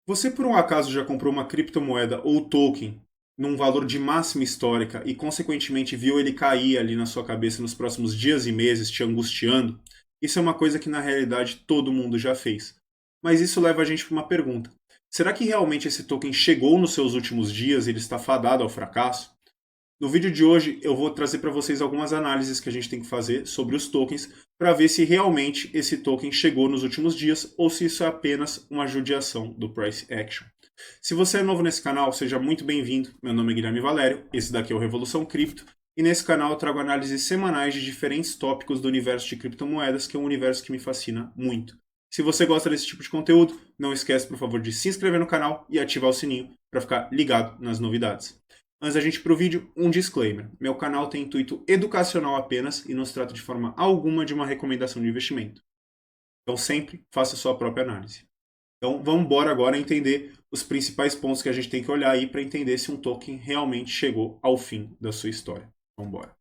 Você por um acaso já comprou uma criptomoeda ou token num valor de máxima histórica e consequentemente viu ele cair ali na sua cabeça nos próximos dias e meses, te angustiando? Isso é uma coisa que na realidade todo mundo já fez. Mas isso leva a gente para uma pergunta. Será que realmente esse token chegou nos seus últimos dias e ele está fadado ao fracasso? No vídeo de hoje eu vou trazer para vocês algumas análises que a gente tem que fazer sobre os tokens para ver se realmente esse token chegou nos últimos dias ou se isso é apenas uma judiação do price action. Se você é novo nesse canal, seja muito bem-vindo. Meu nome é Guilherme Valério, esse daqui é o Revolução Cripto e nesse canal eu trago análises semanais de diferentes tópicos do universo de criptomoedas, que é um universo que me fascina muito. Se você gosta desse tipo de conteúdo, não esquece, por favor, de se inscrever no canal e ativar o sininho para ficar ligado nas novidades. Antes da gente ir para o vídeo, um disclaimer. Meu canal tem intuito educacional apenas e não se trata de forma alguma de uma recomendação de investimento. Então sempre faça a sua própria análise. Então vamos embora agora entender os principais pontos que a gente tem que olhar aí para entender se um token realmente chegou ao fim da sua história. Vamos embora.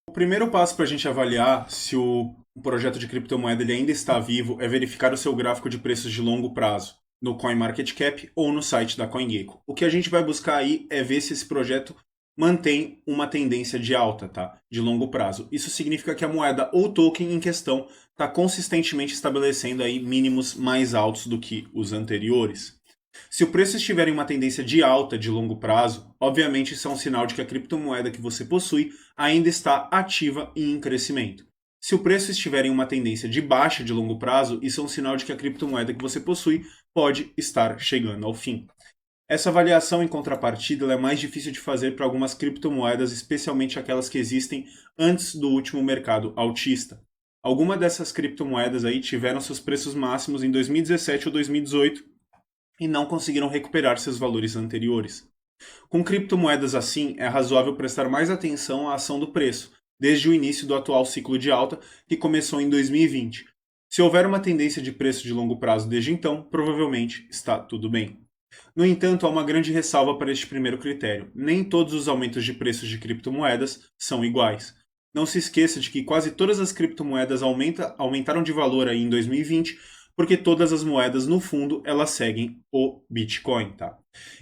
O primeiro passo para a gente avaliar se o projeto de criptomoeda ele ainda está vivo é verificar o seu gráfico de preços de longo prazo no CoinMarketCap ou no site da CoinGecko. O que a gente vai buscar aí é ver se esse projeto mantém uma tendência de alta, tá? De longo prazo. Isso significa que a moeda ou token em questão está consistentemente estabelecendo aí mínimos mais altos do que os anteriores. Se o preço estiver em uma tendência de alta de longo prazo, obviamente isso é um sinal de que a criptomoeda que você possui ainda está ativa e em crescimento. Se o preço estiver em uma tendência de baixa de longo prazo, isso é um sinal de que a criptomoeda que você possui pode estar chegando ao fim. Essa avaliação em contrapartida é mais difícil de fazer para algumas criptomoedas, especialmente aquelas que existem antes do último mercado altista. Algumas dessas criptomoedas aí tiveram seus preços máximos em 2017 ou 2018 e não conseguiram recuperar seus valores anteriores. Com criptomoedas assim, é razoável prestar mais atenção à ação do preço, desde o início do atual ciclo de alta, que começou em 2020. Se houver uma tendência de preço de longo prazo desde então, provavelmente está tudo bem. No entanto, há uma grande ressalva para este primeiro critério. Nem todos os aumentos de preços de criptomoedas são iguais. Não se esqueça de que quase todas as criptomoedas aumentaram de valor aí em 2020, porque todas as moedas, no fundo, elas seguem o Bitcoin, tá?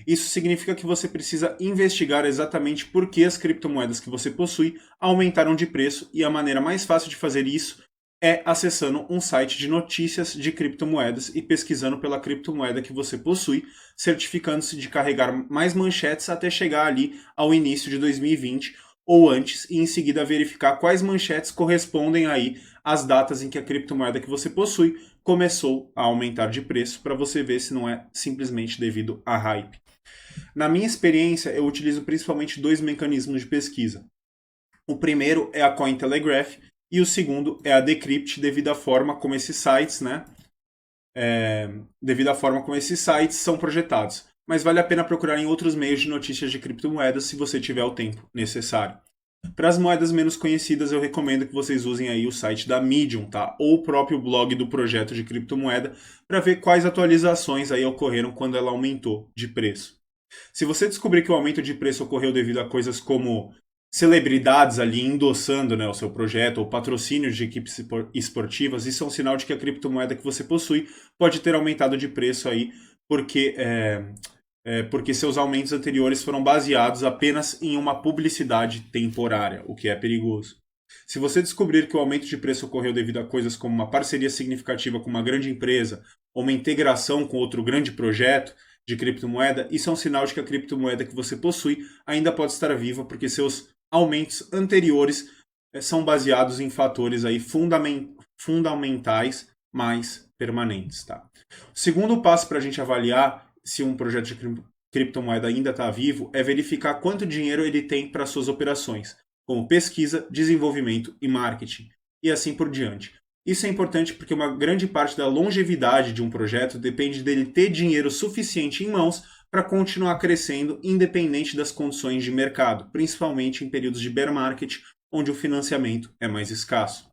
Isso significa que você precisa investigar exatamente por que as criptomoedas que você possui aumentaram de preço, e a maneira mais fácil de fazer isso é acessando um site de notícias de criptomoedas e pesquisando pela criptomoeda que você possui, certificando-se de carregar mais manchetes até chegar ali ao início de 2020 ou antes, e em seguida verificar quais manchetes correspondem aí às datas em que a criptomoeda que você possui começou a aumentar de preço, para você ver se não é simplesmente devido a hype. Na minha experiência, eu utilizo principalmente dois mecanismos de pesquisa. O primeiro é a Cointelegraph e o segundo é a Decrypt, devido à forma como esses sites, devido à forma como esses sites são projetados. Mas vale a pena procurar em outros meios de notícias de criptomoedas se você tiver o tempo necessário. Para as moedas menos conhecidas, eu recomendo que vocês usem aí o site da Medium, tá? Ou o próprio blog do projeto de criptomoeda, para ver quais atualizações aí ocorreram quando ela aumentou de preço. Se você descobrir que o aumento de preço ocorreu devido a coisas como celebridades ali endossando, né, o seu projeto ou patrocínios de equipes esportivas, isso é um sinal de que a criptomoeda que você possui pode ter aumentado de preço aí, porque porque seus aumentos anteriores foram baseados apenas em uma publicidade temporária, o que é perigoso. Se você descobrir que o aumento de preço ocorreu devido a coisas como uma parceria significativa com uma grande empresa ou uma integração com outro grande projeto de criptomoeda, isso é um sinal de que a criptomoeda que você possui ainda pode estar viva, porque seus aumentos anteriores são baseados em fatores aí fundamentais mais permanentes. Tá? O segundo passo para a gente avaliar se um projeto de criptomoeda ainda está vivo é verificar quanto dinheiro ele tem para suas operações, como pesquisa, desenvolvimento e marketing, e assim por diante. Isso é importante porque uma grande parte da longevidade de um projeto depende dele ter dinheiro suficiente em mãos para continuar crescendo, independente das condições de mercado, principalmente em períodos de bear market, onde o financiamento é mais escasso.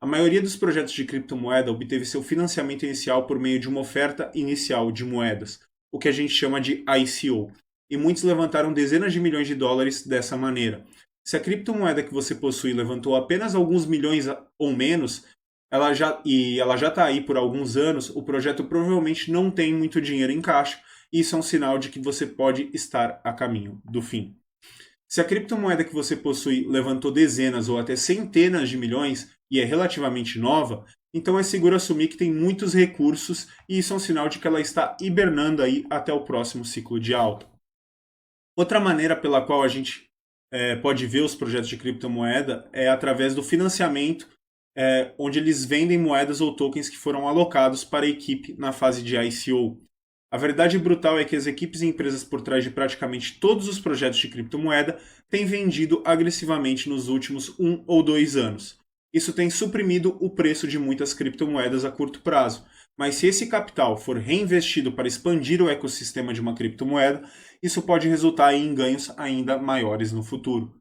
A maioria dos projetos de criptomoeda obteve seu financiamento inicial por meio de uma oferta inicial de moedas, o que a gente chama de ICO, e muitos levantaram dezenas de milhões de dólares dessa maneira. Se a criptomoeda que você possui levantou apenas alguns milhões ou menos, ela já está aí por alguns anos, o projeto provavelmente não tem muito dinheiro em caixa, e isso é um sinal de que você pode estar a caminho do fim. Se a criptomoeda que você possui levantou dezenas ou até centenas de milhões e é relativamente nova, então é seguro assumir que tem muitos recursos e isso é um sinal de que ela está hibernando aí até o próximo ciclo de alta. Outra maneira pela qual a gente pode ver os projetos de criptomoeda é através do financiamento, onde eles vendem moedas ou tokens que foram alocados para a equipe na fase de ICO. A verdade brutal é que as equipes e empresas por trás de praticamente todos os projetos de criptomoeda têm vendido agressivamente nos últimos 1 ou 2 anos. Isso tem suprimido o preço de muitas criptomoedas a curto prazo, mas se esse capital for reinvestido para expandir o ecossistema de uma criptomoeda, isso pode resultar em ganhos ainda maiores no futuro.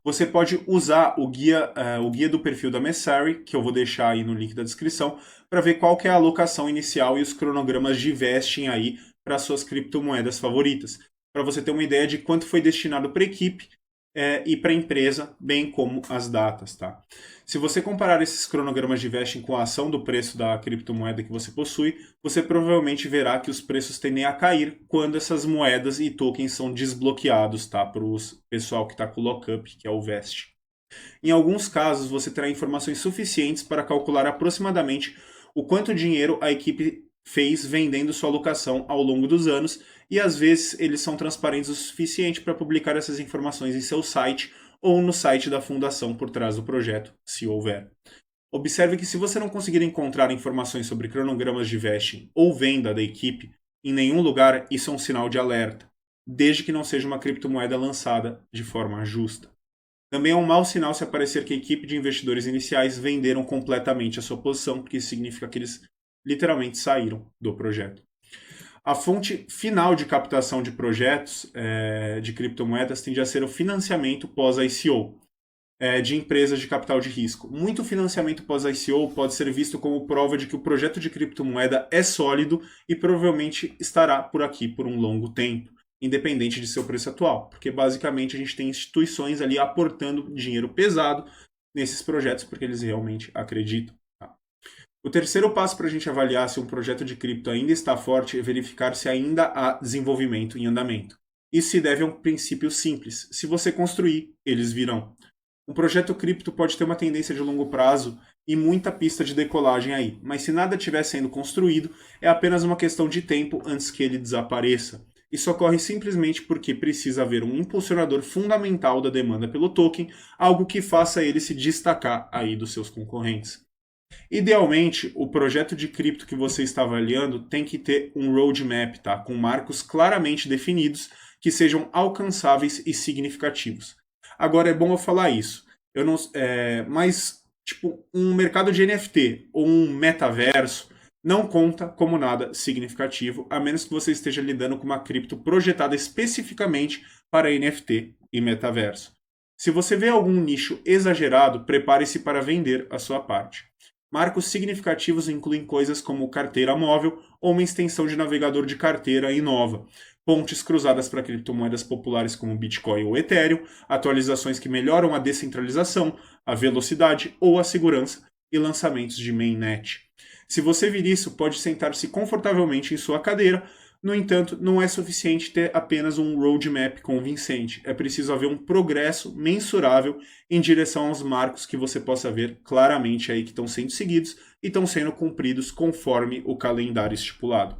Você pode usar o guia do perfil da Messari, que eu vou deixar aí no link da descrição, para ver qual que é a alocação inicial e os cronogramas de vesting aí para suas criptomoedas favoritas, para você ter uma ideia de quanto foi destinado para a equipe e para a empresa, bem como as datas. Tá? Se você comparar esses cronogramas de vesting com a ação do preço da criptomoeda que você possui, você provavelmente verá que os preços tendem a cair quando essas moedas e tokens são desbloqueados, tá? Para o pessoal que está com o lockup, que é o vest. Em alguns casos, você terá informações suficientes para calcular aproximadamente o quanto dinheiro a equipe fez vendendo sua alocação ao longo dos anos, e às vezes eles são transparentes o suficiente para publicar essas informações em seu site ou no site da fundação por trás do projeto, se houver. Observe que se você não conseguir encontrar informações sobre cronogramas de vesting ou venda da equipe em nenhum lugar, isso é um sinal de alerta, desde que não seja uma criptomoeda lançada de forma justa. Também é um mau sinal se aparecer que a equipe de investidores iniciais venderam completamente a sua posição, porque isso significa que eles literalmente saíram do projeto. A fonte final de captação de projetos de criptomoedas tende a ser o financiamento pós-ICO de empresas de capital de risco. Muito financiamento pós-ICO pode ser visto como prova de que o projeto de criptomoeda é sólido e provavelmente estará por aqui por um longo tempo, independente de seu preço atual, porque basicamente a gente tem instituições ali aportando dinheiro pesado nesses projetos porque eles realmente acreditam. Tá? O terceiro passo para a gente avaliar se um projeto de cripto ainda está forte é verificar se ainda há desenvolvimento em andamento. Isso se deve a um princípio simples: se você construir, eles virão. Um projeto cripto pode ter uma tendência de longo prazo e muita pista de decolagem aí, mas se nada estiver sendo construído, é apenas uma questão de tempo antes que ele desapareça. Isso ocorre simplesmente porque precisa haver um impulsionador fundamental da demanda pelo token, algo que faça ele se destacar aí dos seus concorrentes. Idealmente, o projeto de cripto que você está avaliando tem que ter um roadmap, tá? Com marcos claramente definidos que sejam alcançáveis e significativos. Agora é bom eu falar isso. Eu não, mas tipo um mercado de NFT ou um metaverso não conta como nada significativo, a menos que você esteja lidando com uma cripto projetada especificamente para NFT e metaverso. Se você vê algum nicho exagerado, prepare-se para vender a sua parte. Marcos significativos incluem coisas como carteira móvel ou uma extensão de navegador de carteira Inova, pontes cruzadas para criptomoedas populares como Bitcoin ou Ethereum, atualizações que melhoram a descentralização, a velocidade ou a segurança e lançamentos de mainnet. Se você vir isso, pode sentar-se confortavelmente em sua cadeira. No entanto, não é suficiente ter apenas um roadmap convincente. É preciso haver um progresso mensurável em direção aos marcos que você possa ver claramente aí que estão sendo seguidos e estão sendo cumpridos conforme o calendário estipulado.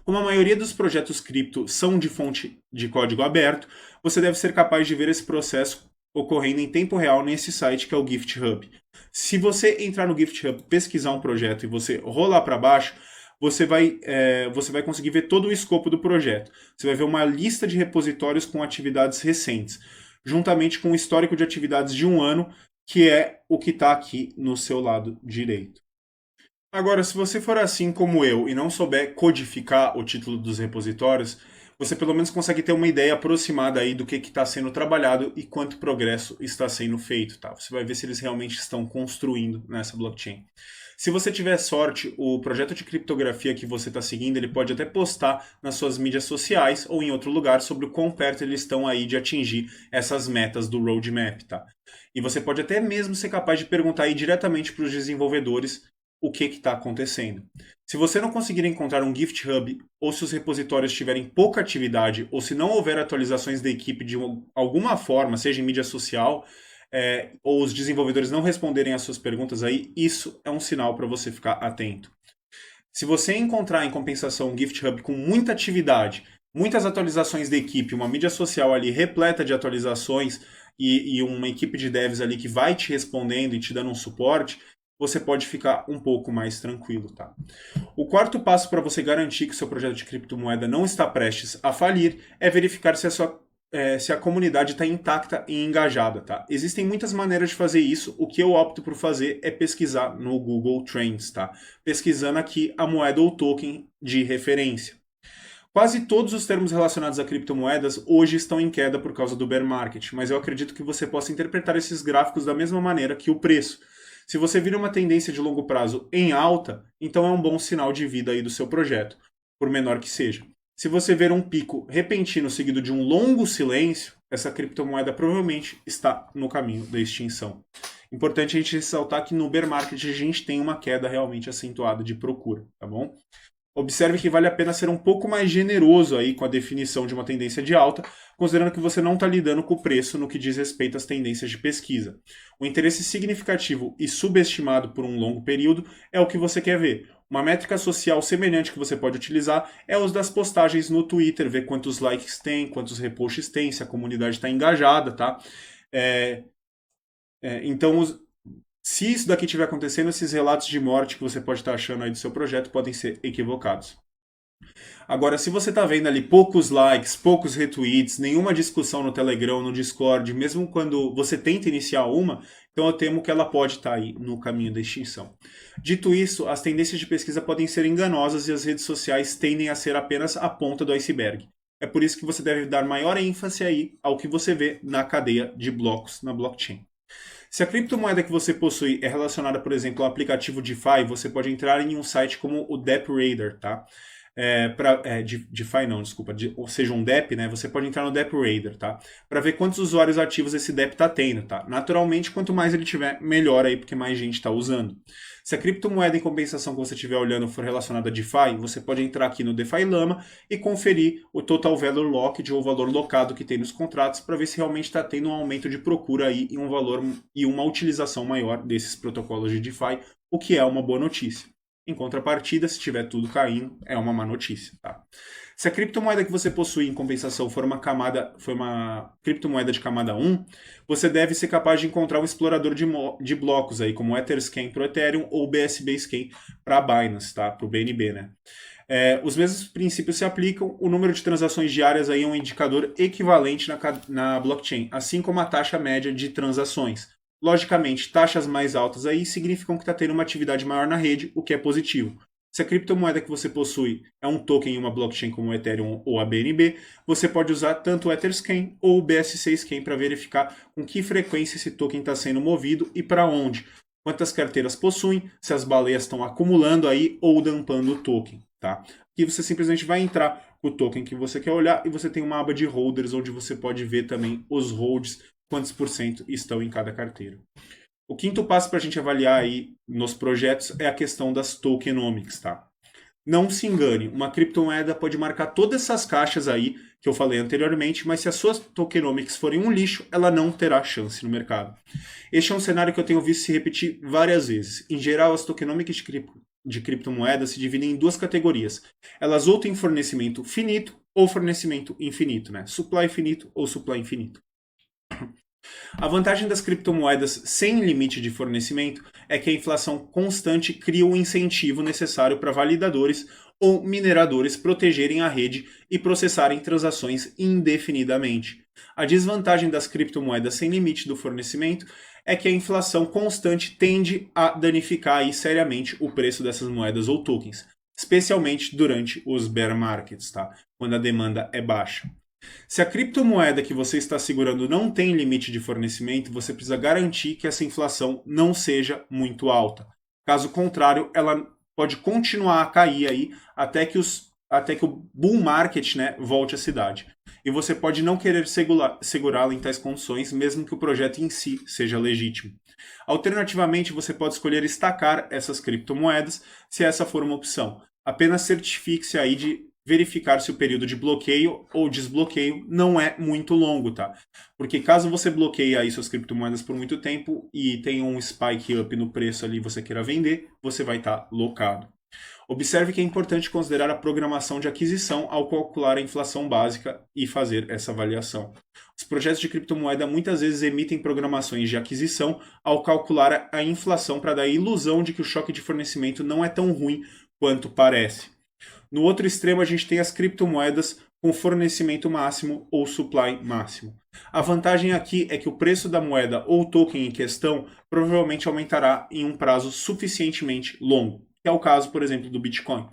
Como a maioria dos projetos cripto são de fonte de código aberto, você deve ser capaz de ver esse processo ocorrendo em tempo real nesse site que é o GiftHub. Se você entrar no GiftHub, pesquisar um projeto e você rolar para baixo, você vai conseguir ver todo o escopo do projeto. Você vai ver uma lista de repositórios com atividades recentes, juntamente com o histórico de atividades de um ano, que é o que está aqui no seu lado direito. Agora, se você for assim como eu e não souber codificar o título dos repositórios, você pelo menos consegue ter uma ideia aproximada aí do que está sendo trabalhado e quanto progresso está sendo feito, tá? Você vai ver se eles realmente estão construindo nessa blockchain. Se você tiver sorte, o projeto de criptografia que você está seguindo, ele pode até postar nas suas mídias sociais ou em outro lugar sobre o quão perto eles estão aí de atingir essas metas do roadmap, tá? E você pode até mesmo ser capaz de perguntar aí diretamente para os desenvolvedores o que está acontecendo. Se você não conseguir encontrar um GitHub, ou se os repositórios tiverem pouca atividade, ou se não houver atualizações da equipe de alguma forma, seja em mídia social, ou os desenvolvedores não responderem às suas perguntas aí, isso é um sinal para você ficar atento. Se você encontrar em compensação um GitHub com muita atividade, muitas atualizações da equipe, uma mídia social ali repleta de atualizações e uma equipe de devs ali que vai te respondendo e te dando um suporte, você pode ficar um pouco mais tranquilo, tá? O quarto passo para você garantir que o seu projeto de criptomoeda não está prestes a falir é verificar se a comunidade está intacta e engajada, tá? Existem muitas maneiras de fazer isso. O que eu opto por fazer é pesquisar no Google Trends, tá? Pesquisando aqui a moeda ou token de referência. Quase todos os termos relacionados a criptomoedas hoje estão em queda por causa do bear market, mas eu acredito que você possa interpretar esses gráficos da mesma maneira que o preço. Se você vira uma tendência de longo prazo em alta, então é um bom sinal de vida aí do seu projeto, por menor que seja. Se você ver um pico repentino seguido de um longo silêncio, essa criptomoeda provavelmente está no caminho da extinção. Importante a gente ressaltar que no bear market a gente tem uma queda realmente acentuada de procura, tá bom? Observe que vale a pena ser um pouco mais generoso aí com a definição de uma tendência de alta, considerando que você não está lidando com o preço no que diz respeito às tendências de pesquisa. O interesse significativo e subestimado por um longo período é o que você quer ver. Uma métrica social semelhante que você pode utilizar é os das postagens no Twitter, ver quantos likes tem, quantos reposts tem, se a comunidade está engajada, tá? Então, se isso daqui estiver acontecendo, esses relatos de morte que você pode estar achando aí do seu projeto podem ser equivocados. Agora, se você está vendo ali poucos likes, poucos retweets, nenhuma discussão no Telegram, no Discord, mesmo quando você tenta iniciar uma, então eu temo que ela pode estar aí no caminho da extinção. Dito isso, as tendências de pesquisa podem ser enganosas e as redes sociais tendem a ser apenas a ponta do iceberg. É por isso que você deve dar maior ênfase aí ao que você vê na cadeia de blocos na blockchain. Se a criptomoeda que você possui é relacionada, por exemplo, ao aplicativo DeFi, você pode entrar em um site como o DeppRadar, tá? DeFi não, desculpa, ou seja, um DEP, né? Você pode entrar no DeppRadar, tá? Para ver quantos usuários ativos esse DEP está tendo, tá? Naturalmente, quanto mais ele tiver, melhor aí, porque mais gente está usando. Se a criptomoeda em compensação que você estiver olhando for relacionada a DeFi, você pode entrar aqui no DeFi Lama e conferir o Total Value Locked, ou o valor locado que tem nos contratos, para ver se realmente está tendo um aumento de procura aí e um valor e uma utilização maior desses protocolos de DeFi, o que é uma boa notícia. Em contrapartida, se tiver tudo caindo, é uma má notícia, tá? Se a criptomoeda que você possui em compensação for uma criptomoeda de camada 1, você deve ser capaz de encontrar um explorador de blocos aí, como o Etherscan para o Ethereum ou o BSB Scan para a Binance, tá? Para o BNB, né? Os mesmos princípios se aplicam, o número de transações diárias aí é um indicador equivalente na blockchain, assim como a taxa média de transações. Logicamente, taxas mais altas aí significam que está tendo uma atividade maior na rede, o que é positivo. Se a criptomoeda que você possui é um token em uma blockchain como o Ethereum ou a BNB, você pode usar tanto o Etherscan ou o BSC Scan para verificar com que frequência esse token está sendo movido e para onde, quantas carteiras possuem, se as baleias estão acumulando aí ou dumpando o token, tá? Aqui você simplesmente vai entrar com o token que você quer olhar e você tem uma aba de holders onde você pode ver também os holds, quantos por cento estão em cada carteira. O quinto passo para a gente avaliar aí nos projetos é a questão das tokenomics, tá? Não se engane, uma criptomoeda pode marcar todas essas caixas aí que eu falei anteriormente, mas se as suas tokenomics forem um lixo, ela não terá chance no mercado. Este é um cenário que eu tenho visto se repetir várias vezes. Em geral, as tokenomics de criptomoedas se dividem em duas categorias. Elas ou têm fornecimento finito ou fornecimento infinito, né? Supply finito ou supply infinito. A vantagem das criptomoedas sem limite de fornecimento é que a inflação constante cria o incentivo necessário para validadores ou mineradores protegerem a rede e processarem transações indefinidamente. A desvantagem das criptomoedas sem limite do fornecimento é que a inflação constante tende a danificar aí seriamente o preço dessas moedas ou tokens. especialmente durante os bear markets, tá? Quando a demanda é baixa. Se a criptomoeda que você está segurando não tem limite de fornecimento, você precisa garantir que essa inflação não seja muito alta. Caso contrário, ela pode continuar a cair aí até que o bull market, né, volte à cidade. E você pode não querer segurá-la em tais condições, mesmo que o projeto em si seja legítimo. Alternativamente, você pode escolher estacar essas criptomoedas, se essa for uma opção. Apenas certifique-se aí de verificar se o período de bloqueio ou desbloqueio não é muito longo, tá? Porque caso você bloqueie aí suas criptomoedas por muito tempo e tenha um spike up no preço ali e você queira vender, você vai estar locado. Observe que é importante considerar a programação de aquisição ao calcular a inflação básica e fazer essa avaliação. Os projetos de criptomoeda muitas vezes emitem programações de aquisição ao calcular a inflação para dar a ilusão de que o choque de fornecimento não é tão ruim quanto parece. No outro extremo, a gente tem as criptomoedas com fornecimento máximo ou supply máximo. A vantagem aqui é que o preço da moeda ou token em questão provavelmente aumentará em um prazo suficientemente longo, que é o caso, por exemplo, do Bitcoin.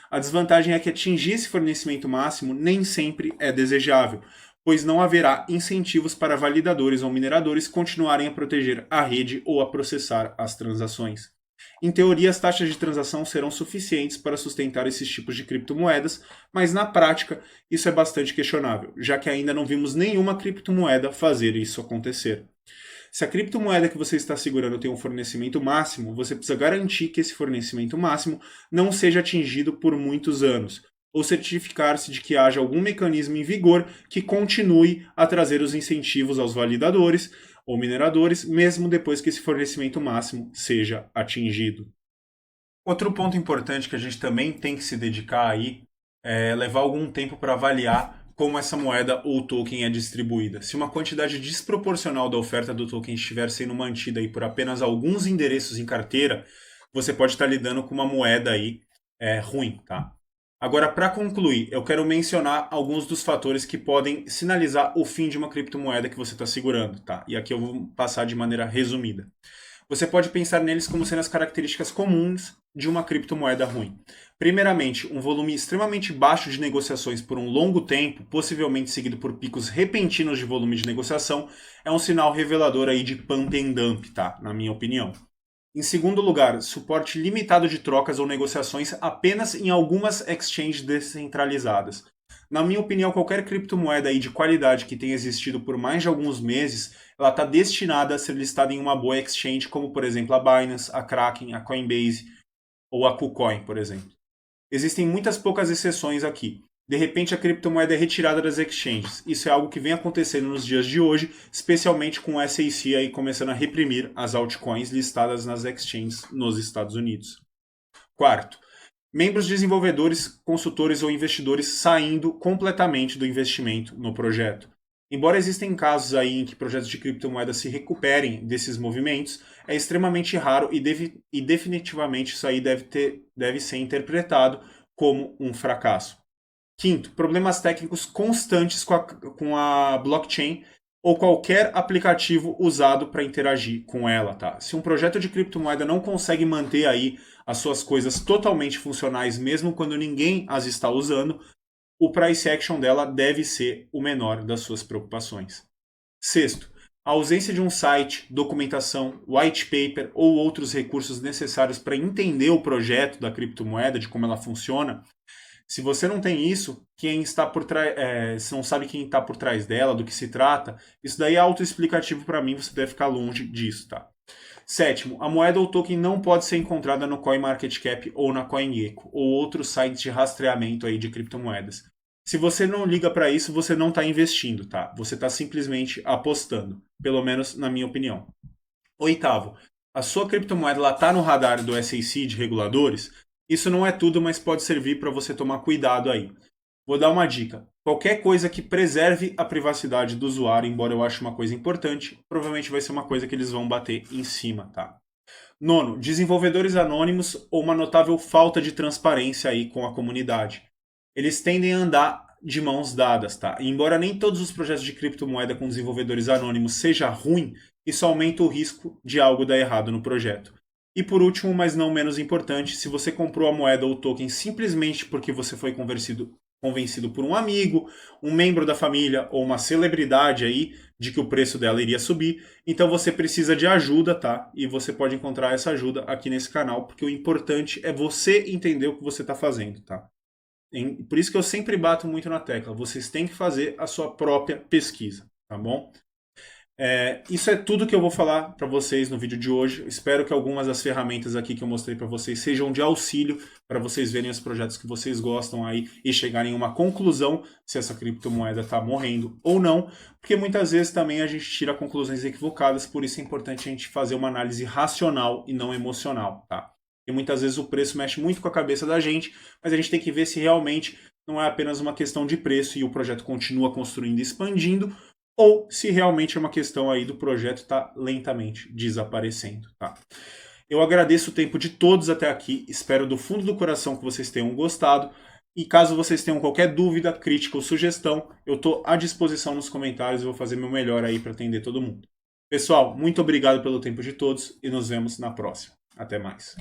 A desvantagem é que atingir esse fornecimento máximo nem sempre é desejável, pois não haverá incentivos para validadores ou mineradores continuarem a proteger a rede ou a processar as transações. Em teoria, as taxas de transação serão suficientes para sustentar esses tipos de criptomoedas, mas na prática isso é bastante questionável, já que ainda não vimos nenhuma criptomoeda fazer isso acontecer. Se a criptomoeda que você está segurando tem um fornecimento máximo, você precisa garantir que esse fornecimento máximo não seja atingido por muitos anos, ou certificar-se de que haja algum mecanismo em vigor que continue a trazer os incentivos aos validadores ou mineradores, mesmo depois que esse fornecimento máximo seja atingido. Outro ponto importante que a gente também tem que se dedicar aí é levar algum tempo para avaliar como essa moeda ou token é distribuída. Se uma quantidade desproporcional da oferta do token estiver sendo mantida aí por apenas alguns endereços em carteira, você pode estar lidando com uma moeda aí ruim, tá? Agora, para concluir, eu quero mencionar alguns dos fatores que podem sinalizar o fim de uma criptomoeda que você está segurando, tá? E aqui eu vou passar de maneira resumida. Você pode pensar neles como sendo as características comuns de uma criptomoeda ruim. Primeiramente, um volume extremamente baixo de negociações por um longo tempo, possivelmente seguido por picos repentinos de volume de negociação, é um sinal revelador aí de pump and dump, tá? Na minha opinião. Em segundo lugar, suporte limitado de trocas ou negociações apenas em algumas exchanges descentralizadas. Na minha opinião, qualquer criptomoeda aí de qualidade que tenha existido por mais de alguns meses, ela está destinada a ser listada em uma boa exchange, como por exemplo a Binance, a Kraken, a Coinbase ou a KuCoin, por exemplo. Existem muitas poucas exceções aqui. De repente, a criptomoeda é retirada das exchanges. Isso é algo que vem acontecendo nos dias de hoje, especialmente com o SEC aí começando a reprimir as altcoins listadas nas exchanges nos Estados Unidos. Quarto, membros desenvolvedores, consultores ou investidores saindo completamente do investimento no projeto. Embora existem casos aí em que projetos de criptomoedas se recuperem desses movimentos, é extremamente raro e definitivamente isso aí deve ser interpretado como um fracasso. Quinto, problemas técnicos constantes com a blockchain ou qualquer aplicativo usado para interagir com ela, tá? Se um projeto de criptomoeda não consegue manter aí as suas coisas totalmente funcionais, mesmo quando ninguém as está usando, o price action dela deve ser o menor das suas preocupações. Sexto, a ausência de um site, documentação, white paper ou outros recursos necessários para entender o projeto da criptomoeda, de como ela funciona. Se você não tem isso, quem está por trás, se não sabe quem está por trás dela, do que se trata, isso daí é autoexplicativo para mim, você deve ficar longe disso, tá? Sétimo, a moeda ou token não pode ser encontrada no CoinMarketCap ou na CoinGecko, ou outros sites de rastreamento aí de criptomoedas. Se você não liga para isso, você não está investindo, tá? Você está simplesmente apostando, pelo menos na minha opinião. Oitavo, a sua criptomoeda está no radar do SEC de reguladores. Isso não é tudo, mas pode servir para você tomar cuidado aí. Vou dar uma dica. Qualquer coisa que preserve a privacidade do usuário, embora eu ache uma coisa importante, provavelmente vai ser uma coisa que eles vão bater em cima, tá? Nono, desenvolvedores anônimos ou uma notável falta de transparência aí com a comunidade. Eles tendem a andar de mãos dadas, tá? E embora nem todos os projetos de criptomoeda com desenvolvedores anônimos seja ruim, isso aumenta o risco de algo dar errado no projeto. E por último, mas não menos importante, se você comprou a moeda ou o token simplesmente porque você foi convencido por um amigo, um membro da família ou uma celebridade aí de que o preço dela iria subir, então você precisa de ajuda, tá? E você pode encontrar essa ajuda aqui nesse canal, porque o importante é você entender o que você está fazendo, tá? Por isso que eu sempre bato muito na tecla, vocês têm que fazer a sua própria pesquisa, tá bom? Isso é tudo que eu vou falar para vocês no vídeo de hoje. Espero que algumas das ferramentas aqui que eu mostrei para vocês sejam de auxílio para vocês verem os projetos que vocês gostam aí e chegarem a uma conclusão se essa criptomoeda está morrendo ou não, porque muitas vezes também a gente tira conclusões equivocadas, por isso é importante a gente fazer uma análise racional e não emocional, tá? E muitas vezes o preço mexe muito com a cabeça da gente, mas a gente tem que ver se realmente não é apenas uma questão de preço e o projeto continua construindo e expandindo, ou se realmente é uma questão aí do projeto estar lentamente desaparecendo, tá? Eu agradeço o tempo de todos até aqui, espero do fundo do coração que vocês tenham gostado, e caso vocês tenham qualquer dúvida, crítica ou sugestão, eu estou à disposição nos comentários e vou fazer meu melhor aí para atender todo mundo. Pessoal, muito obrigado pelo tempo de todos e nos vemos na próxima. Até mais.